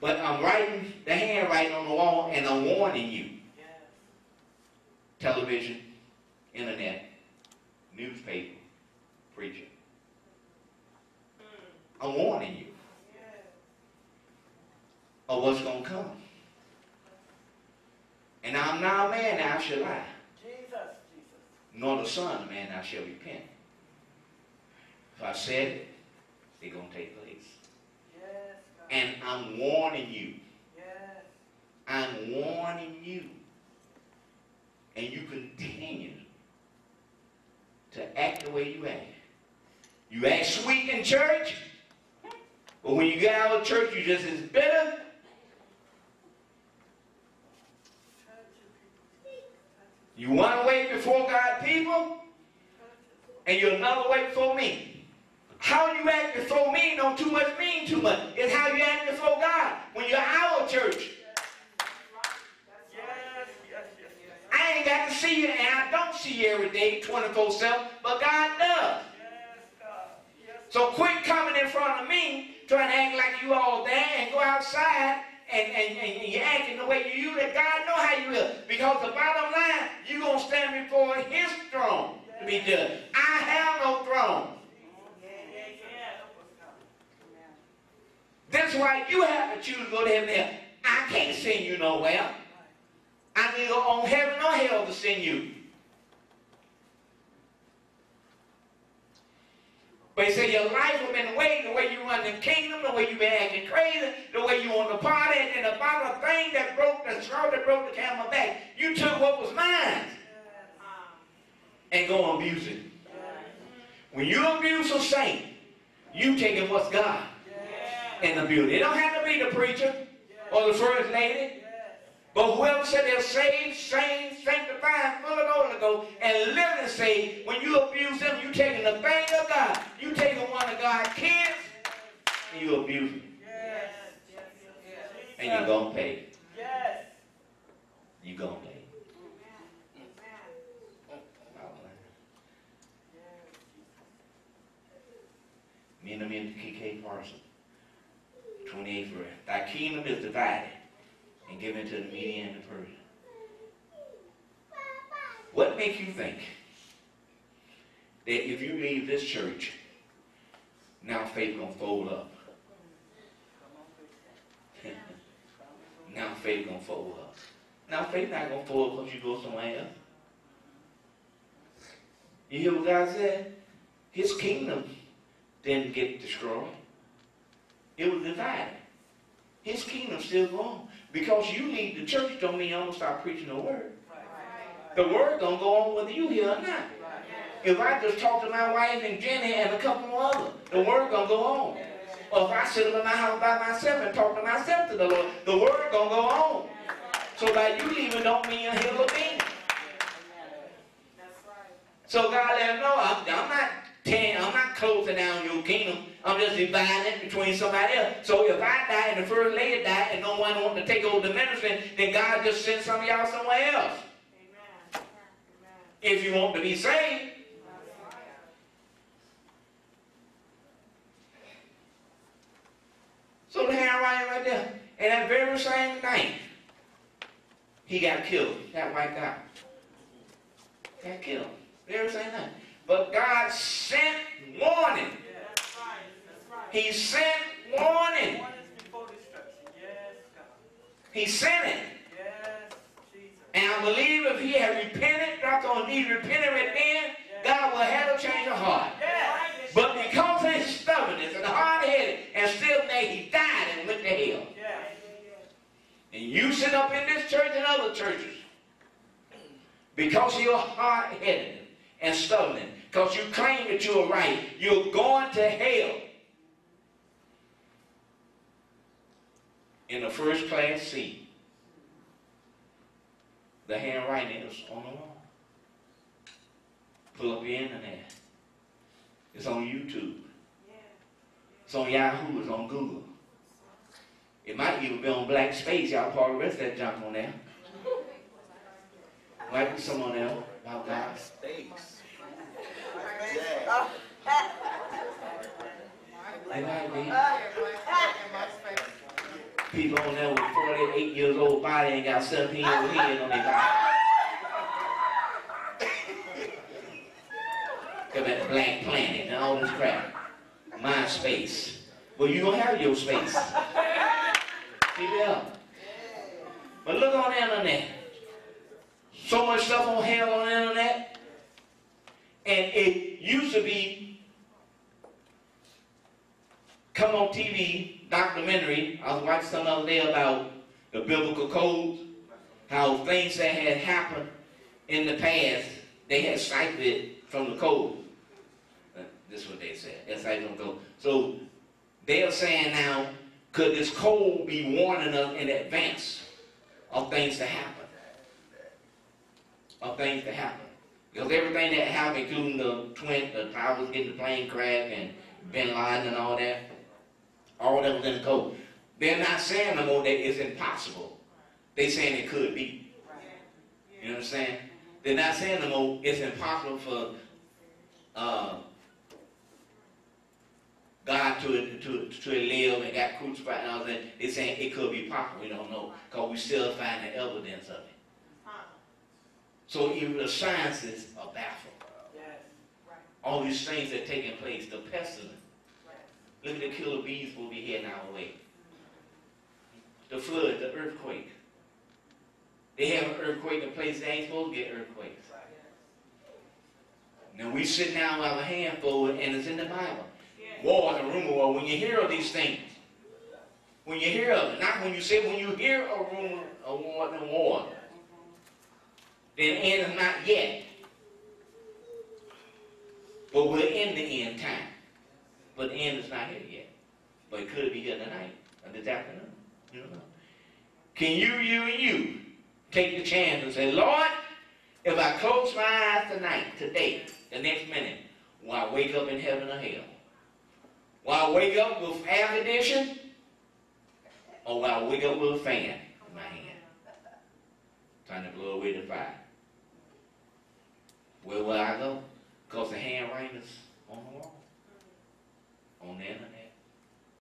But I'm writing the handwriting on the wall, and I'm warning you. Television, internet, newspaper, preacher. I'm warning you of what's going to come. And I'm not a man that I shall lie. Jesus. Nor the son of man that I shall repent. If I said it, it's going to take place. Yes, God. And I'm warning you. Yes. I'm warning you. And you continue to act the way you act. You act sweet in church, but when you get out of church, you're just as bitter. You one way before God's people, and you're another way before me. How you act before me don't too much mean too much. It's how you act before God when you're out of church. I ain't got to see you, and I don't see you every day 24/7, but God does. So quit coming in front of me trying to act like you all there and go outside and you're acting the way you let God know how you will. Because the bottom line, you're going to stand before his throne to be judged. I have no throne. That's why you have to choose to go to heaven. I can't send you nowhere. I neither on heaven nor hell to send you. But he said your life has been waiting, the way you run the kingdom, the way you've been acting crazy, the way you want to party, and the bottom thing that broke the straw that broke the camel back. You took what was mine and go and abuse it. When you abuse a saint, you taking what's God and abuse it. It don't have to be the preacher or the first lady. But whoever said they're saved, sane, sanctified, full of the Holy Ghost, and living saved, when you abuse them, you taking the thing of God. You taking one of God's kids, and you abuse them. Yes. And you're going to pay. Yes. You're going to pay. Me and the KK Parson, 28th verse. Thy kingdom is divided and given to the Median and the Persian. What makes you think that if you leave this church, now faith gonna fold up? Now faith gonna fold up. Now faith not gonna fold up because you go somewhere else. You hear what God said? His kingdom didn't get destroyed. It was divided. His kingdom's still going. Because you leave the church don't mean I'm going to start preaching the word. The word going to go on whether you hear or not. If I just talk to my wife and Jenny and a couple more others, the word going to go on. Or if I sit up in my house by myself and talk to myself to the Lord, the word going to go on. So by you leaving don't mean you're here with me. So God let him know, I'm not closing down your kingdom. I'm just dividing it between somebody else. So if I die and the first lady died and no one wants to take over the ministry, then God just sends some of y'all somewhere else. Amen. If you want to be saved. So the handwriting right there. And that very same night, he got killed. Got wiped out. Got killed. Very same night. But God sent warning. He sent warning. He sent it. And I believe if he had repented, dropped on his knees, repented right then, God will have a change of heart. But because of his stubbornness and hard-headed and still made, he died and went to hell. And you sit up in this church and other churches because you're hard-headed and stubborn, because you claim that you're right, you're going to hell. In the first class seat, the handwriting is on the wall. Pull up your internet. It's on YouTube. It's on Yahoo. It's on Google. It might even be on Black Space. Y'all probably rest that junk on there. Might be someone else about God. Space. It might be. People on there with 48 years old body and got 17 years old head on their body. Come at Black Planet and all this crap. My space. Well, you gonna have your space. Keep it up. But look on the internet. So much stuff on hell on the internet. And it used to be come on TV, documentary. I was watching something the other day about the biblical codes, how things that had happened in the past, they had cited it from the code. This is what they said. That's how it's going to go. So they are saying now, could this code be warning us in advance of things to happen? Of things to happen. Because everything that happened, including the towers getting the plane crash and Bin Laden and all that was in the code. They're not saying no more that it's impossible. They're saying it could be. You know what I'm saying? They're not saying no more it's impossible for God to live and got crucified and all that. They're saying it could be possible. We don't know. Because we still find the evidence of it. So even the sciences are baffled. All these things that are taking place, the pestilence. Look at the killer bees will be heading our way. The flood, the earthquake. They have an earthquake in places they ain't supposed to get earthquakes. Now we sit down with our hand forward and it's in the Bible. War and rumor war. When you hear of these things, when you hear of it, not when you say, when you hear a rumor of war, then the end is not yet. But we're in the end time. But the end is not here yet. But it could be here tonight or this afternoon. You don't know. Can you take the chance and say, Lord, if I close my eyes tonight, today, the next minute, will I wake up in heaven or hell? Will I wake up with air condition? Or will I wake up with a fan in my hand? Trying to blow away the fire. Where will I go? Because the hand rainers